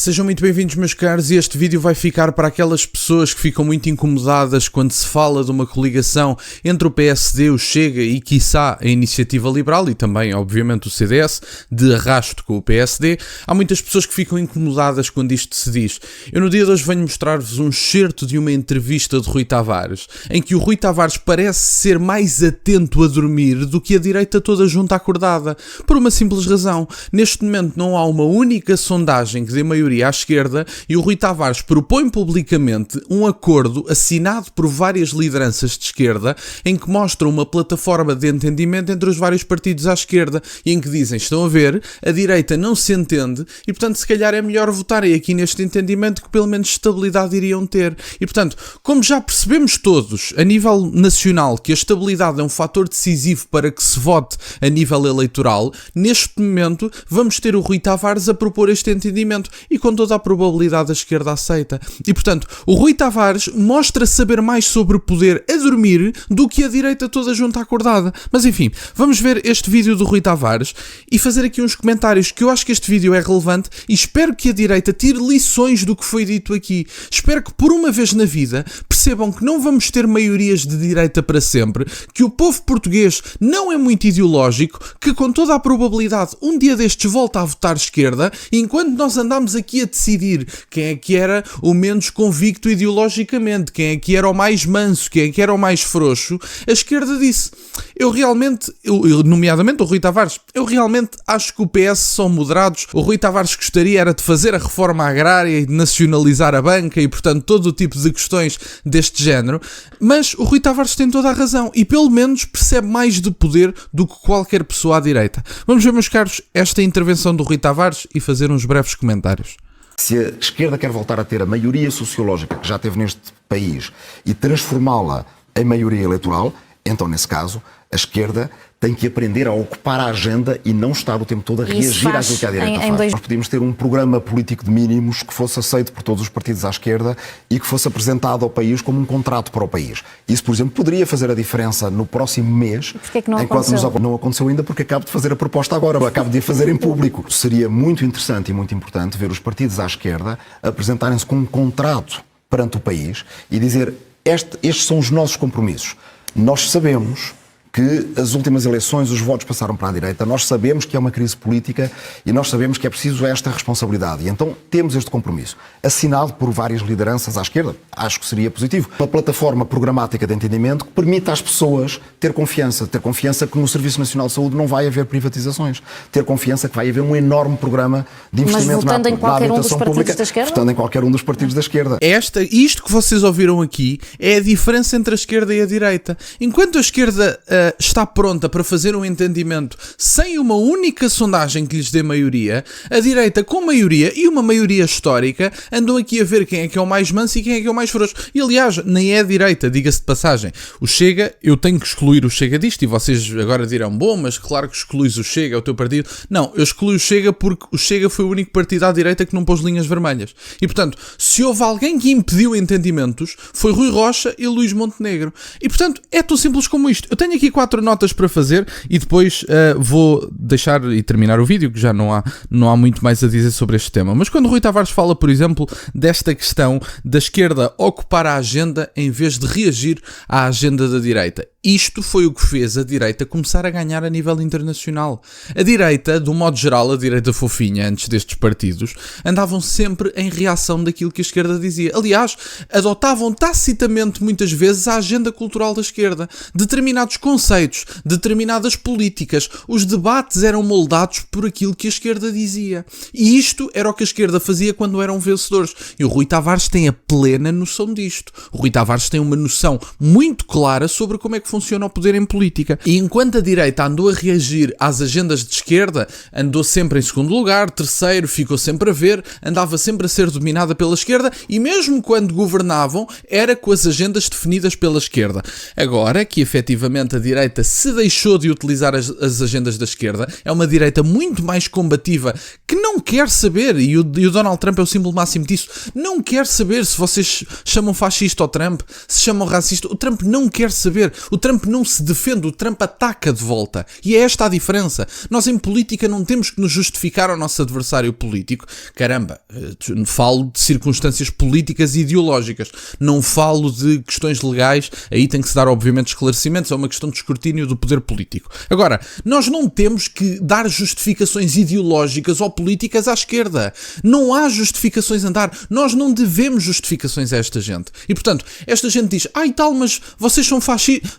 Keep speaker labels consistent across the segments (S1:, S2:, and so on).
S1: Sejam muito bem-vindos, meus caros, e este vídeo vai ficar para aquelas pessoas que ficam muito incomodadas quando se fala de uma coligação entre o PSD, o Chega e, quiçá, a Iniciativa Liberal e também, obviamente, o CDS, de arrasto com o PSD. Há muitas pessoas que ficam incomodadas quando isto se diz. Eu no dia de hoje venho mostrar-vos um excerto de uma entrevista de Rui Tavares, em que o Rui Tavares parece ser mais atento a dormir do que a direita toda junta acordada, por uma simples razão. Neste momento não há uma única sondagem que dê maioria à esquerda e o Rui Tavares propõe publicamente um acordo assinado por várias lideranças de esquerda em que mostra uma plataforma de entendimento entre os vários partidos à esquerda e em que dizem, estão a ver, a direita não se entende e portanto se calhar é melhor votarem aqui neste entendimento que pelo menos estabilidade iriam ter. E portanto, como já percebemos todos a nível nacional que a estabilidade é um fator decisivo para que se vote a nível eleitoral, neste momento vamos ter o Rui Tavares a propor este entendimento e com toda a probabilidade a esquerda aceita. E portanto, o Rui Tavares mostra saber mais sobre poder a dormir do que a direita toda junta acordada. Mas enfim, vamos ver este vídeo do Rui Tavares e fazer aqui uns comentários que eu acho que este vídeo é relevante e espero que a direita tire lições do que foi dito aqui. Espero que por uma vez na vida percebam que não vamos ter maiorias de direita para sempre, que o povo português não é muito ideológico, que com toda a probabilidade um dia destes volta a votar esquerda, e enquanto nós andamos aqui a decidir quem é que era o menos convicto ideologicamente, quem é que era o mais manso, quem é que era o mais frouxo, a esquerda disse, nomeadamente o Rui Tavares, eu realmente acho que o PS são moderados, o Rui Tavares gostaria era de fazer a reforma agrária e de nacionalizar a banca e portanto todo o tipo de questões deste género, mas o Rui Tavares tem toda a razão e pelo menos percebe mais de poder do que qualquer pessoa à direita. Vamos ver, meus caros, esta intervenção do Rui Tavares e fazer uns breves comentários.
S2: Se a esquerda quer voltar a ter a maioria sociológica que já teve neste país e transformá-la em maioria eleitoral, então, nesse caso, a esquerda tem que aprender a ocupar a agenda e não estar o tempo todo a reagir àquilo que a direita faz. Nós podíamos ter um programa político de mínimos que fosse aceito por todos os partidos à esquerda e que fosse apresentado ao país como um contrato para o país. Isso, por exemplo, poderia fazer a diferença no próximo mês.
S3: Porquê é que não aconteceu?
S2: Não aconteceu ainda porque acabo de fazer a proposta agora, acabo de a fazer em público. Seria muito interessante e muito importante ver os partidos à esquerda apresentarem-se com um contrato perante o país e dizer, estes são os nossos compromissos. Nós sabemos que as últimas eleições os votos passaram para a direita, nós sabemos que é uma crise política e nós sabemos que é preciso esta responsabilidade. E então temos este compromisso, assinado por várias lideranças à esquerda, acho que seria positivo. Uma plataforma programática de entendimento que permita às pessoas ter confiança que no Serviço Nacional de Saúde não vai haver privatizações, ter confiança que vai haver um enorme programa de investimento na habitação pública, votando em qualquer um dos partidos da esquerda.
S1: Isto que vocês ouviram aqui é a diferença entre a esquerda e a direita. Enquanto a esquerda está pronta para fazer um entendimento sem uma única sondagem que lhes dê maioria, a direita com maioria e uma maioria histórica andam aqui a ver quem é que é o mais manso e quem é que é o mais frouxo. E aliás, nem é a direita, diga-se de passagem. O Chega, eu tenho que excluir o Chega disto e vocês agora dirão, bom, mas claro que excluís o Chega, é o teu partido. Não, eu excluí o Chega porque o Chega foi o único partido à direita que não pôs linhas vermelhas. E portanto, se houve alguém que impediu entendimentos, foi Rui Rocha e Luís Montenegro. E portanto, é tão simples como isto. Eu tenho aqui 4 notas para fazer e depois vou deixar e terminar o vídeo, que já não há muito mais a dizer sobre este tema. Mas quando o Rui Tavares fala, por exemplo, desta questão da esquerda ocupar a agenda em vez de reagir à agenda da direita, isto foi o que fez a direita começar a ganhar a nível internacional. A direita, de um modo geral, a direita fofinha, antes destes partidos, andavam sempre em reação daquilo que a esquerda dizia. Aliás, adotavam tacitamente muitas vezes a agenda cultural da esquerda. Determinados conceitos, determinadas políticas, os debates eram moldados por aquilo que a esquerda dizia. E isto era o que a esquerda fazia quando eram vencedores. E o Rui Tavares tem a plena noção disto. O Rui Tavares tem uma noção muito clara sobre como é que funciona o poder em política. E enquanto a direita andou a reagir às agendas de esquerda, andou sempre em segundo lugar, terceiro, ficou sempre a ver, andava sempre a ser dominada pela esquerda e mesmo quando governavam, era com as agendas definidas pela esquerda. Agora que efetivamente a direita se deixou de utilizar as agendas da esquerda, é uma direita muito mais combativa que não quer saber, e o Donald Trump é o símbolo máximo disso, não quer saber se vocês chamam fascista ao Trump, se chamam racista, o Trump não quer saber. O Trump não se defende, o Trump ataca de volta. E é esta a diferença. Nós em política não temos que nos justificar ao nosso adversário político. Caramba, falo de circunstâncias políticas e ideológicas. Não falo de questões legais. Aí tem que se dar, obviamente, esclarecimentos. É uma questão de escrutínio do poder político. Agora, nós não temos que dar justificações ideológicas ou políticas à esquerda. Não há justificações a dar. Nós não devemos justificações a esta gente. E, portanto, esta gente diz, e tal, mas vocês são fascistas.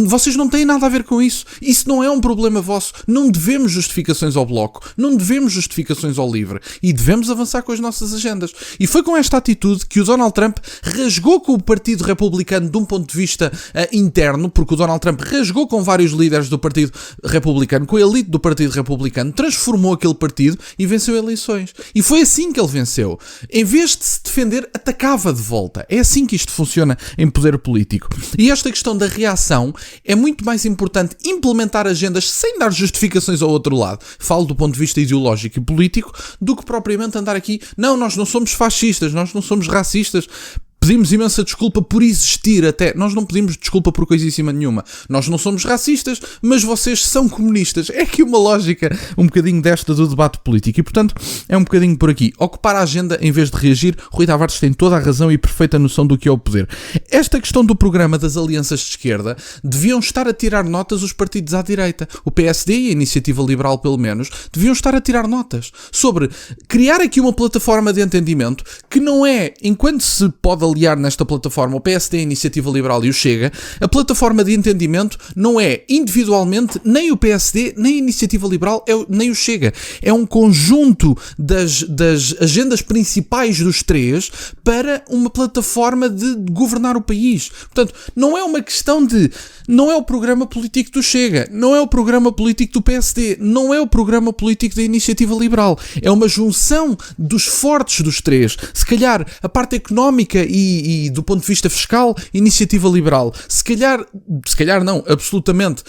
S1: Vocês não têm nada a ver com isso. Isso não é um problema vosso. Não devemos justificações ao Bloco. Não devemos justificações ao LIVRE. E devemos avançar com as nossas agendas. E foi com esta atitude que o Donald Trump rasgou com o Partido Republicano de um ponto de vista interno, porque o Donald Trump rasgou com vários líderes do Partido Republicano, com a elite do Partido Republicano, transformou aquele partido e venceu eleições. E foi assim que ele venceu. Em vez de se defender, atacava de volta. É assim que isto funciona em poder político. E esta questão da reação é muito mais importante implementar agendas sem dar justificações ao outro lado. Falo do ponto de vista ideológico e político, do que propriamente andar aqui. Não, nós não somos fascistas, nós não somos racistas. Pedimos imensa desculpa por existir até. Nós não pedimos desculpa por coisíssima nenhuma. Nós não somos racistas, mas vocês são comunistas. É aqui uma lógica um bocadinho desta do debate político. E, portanto, é um bocadinho por aqui. Ocupar a agenda em vez de reagir. Rui Tavares tem toda a razão e perfeita noção do que é o poder. Esta questão do programa das alianças de esquerda deviam estar a tirar notas os partidos à direita. O PSD e a Iniciativa Liberal, pelo menos, deviam estar a tirar notas sobre criar aqui uma plataforma de entendimento que não é, enquanto se pode aliar nesta plataforma o PSD, a Iniciativa Liberal e o Chega, a plataforma de entendimento não é individualmente nem o PSD, nem a Iniciativa Liberal, nem o Chega. É um conjunto das agendas principais dos três para uma plataforma de governar o país. Portanto, não é uma questão de... Não é o programa político do Chega, não é o programa político do PSD, não é o programa político da Iniciativa Liberal. É uma junção dos fortes dos três. Se calhar a parte económica e do ponto de vista fiscal, Iniciativa Liberal. Se calhar não, absolutamente.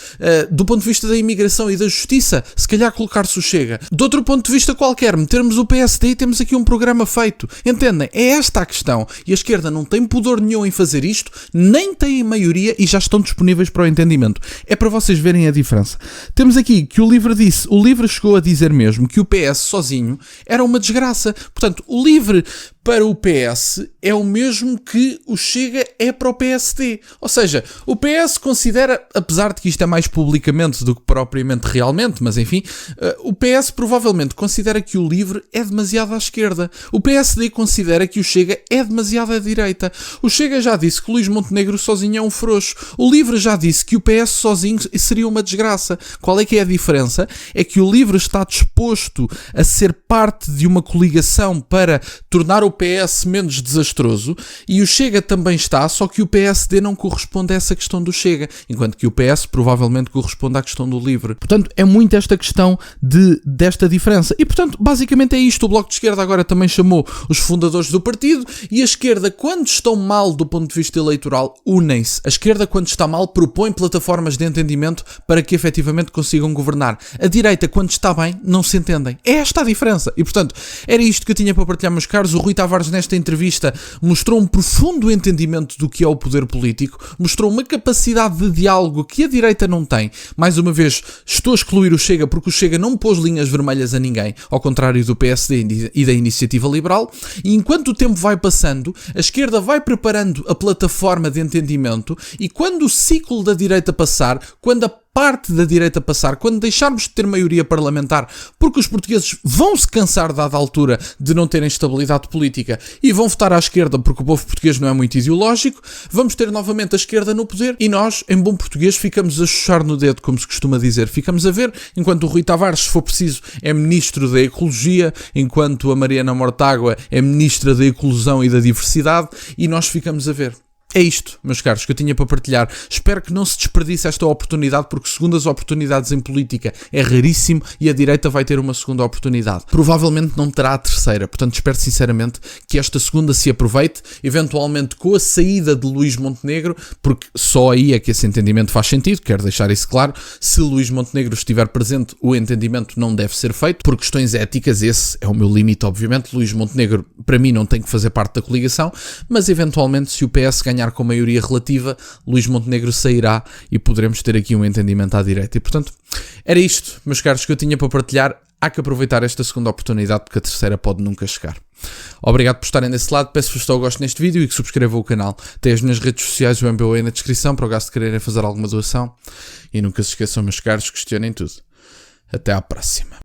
S1: Do ponto de vista da imigração e da justiça, se calhar colocar-se o Chega. De outro ponto de vista qualquer, metermos o PSD e temos aqui um programa feito. Entendem? É esta a questão. E a esquerda não tem pudor nenhum em fazer isto, nem tem maioria e já estão disponíveis para o entendimento. É para vocês verem a diferença. Temos aqui que o LIVRE chegou a dizer mesmo que o PS sozinho era uma desgraça. Portanto, o LIVRE para o PS é o mesmo que o Chega é para o PSD. Ou seja, o PS considera, apesar de que isto é mais publicamente do que propriamente realmente, mas enfim, o PS provavelmente considera que o LIVRE é demasiado à esquerda. O PSD considera que o Chega é demasiado à direita. O Chega já disse que o Luís Montenegro sozinho é um frouxo. O LIVRE já disse que o PS sozinho seria uma desgraça. Qual é que é a diferença? É que o LIVRE está disposto a ser parte de uma coligação para tornar o PS menos desastroso e o Chega também está, só que o PSD não corresponde a essa questão do Chega, enquanto que o PS provavelmente corresponde à questão do LIVRE. Portanto, é muito esta questão desta diferença. E, portanto, basicamente é isto. O Bloco de Esquerda agora também chamou os fundadores do partido e a esquerda, quando estão mal do ponto de vista eleitoral, unem-se. A esquerda, quando está mal, propõe plataformas de entendimento para que efetivamente consigam governar. A direita, quando está bem, não se entendem. É esta a diferença. E, portanto, era isto que eu tinha para partilhar, meus caros. O Rui Tavares, nesta entrevista, mostrou um profundo entendimento do que é o poder político, mostrou uma capacidade de diálogo que a direita não tem. Mais uma vez, estou a excluir o Chega porque o Chega não pôs linhas vermelhas a ninguém, ao contrário do PSD e da Iniciativa Liberal, e enquanto o tempo vai passando, a esquerda vai preparando a plataforma de entendimento e quando o ciclo da direita passar, quando a parte da direita passar, quando deixarmos de ter maioria parlamentar, porque os portugueses vão se cansar dada altura de não terem estabilidade política e vão votar à esquerda porque o povo português não é muito ideológico, vamos ter novamente a esquerda no poder e nós, em bom português, ficamos a chuchar no dedo, como se costuma dizer. Ficamos a ver, enquanto o Rui Tavares, se for preciso, é Ministro da Ecologia, enquanto a Mariana Mortágua é Ministra da Eclosão e da Diversidade, e nós ficamos a ver. É isto, meus caros, que eu tinha para partilhar. Espero que não se desperdice esta oportunidade, porque segundas oportunidades em política é raríssimo e a direita vai ter uma segunda oportunidade. Provavelmente não terá a terceira, portanto espero sinceramente que esta segunda se aproveite, eventualmente com a saída de Luís Montenegro, porque só aí é que esse entendimento faz sentido, quero deixar isso claro. Se Luís Montenegro estiver presente, o entendimento não deve ser feito, por questões éticas, esse é o meu limite, obviamente. Luís Montenegro para mim não tem que fazer parte da coligação, mas eventualmente se o PS ganhar com maioria relativa, Luís Montenegro sairá e poderemos ter aqui um entendimento à direita. E portanto, era isto, meus caros, que eu tinha para partilhar. Há que aproveitar esta segunda oportunidade porque a terceira pode nunca chegar. Obrigado por estarem desse lado, peço-vos o gosto neste vídeo e que subscrevam o canal. Tem as minhas redes sociais, o MBA na descrição, para o caso de quererem fazer alguma doação. E nunca se esqueçam, meus caros, questionem tudo. Até à próxima.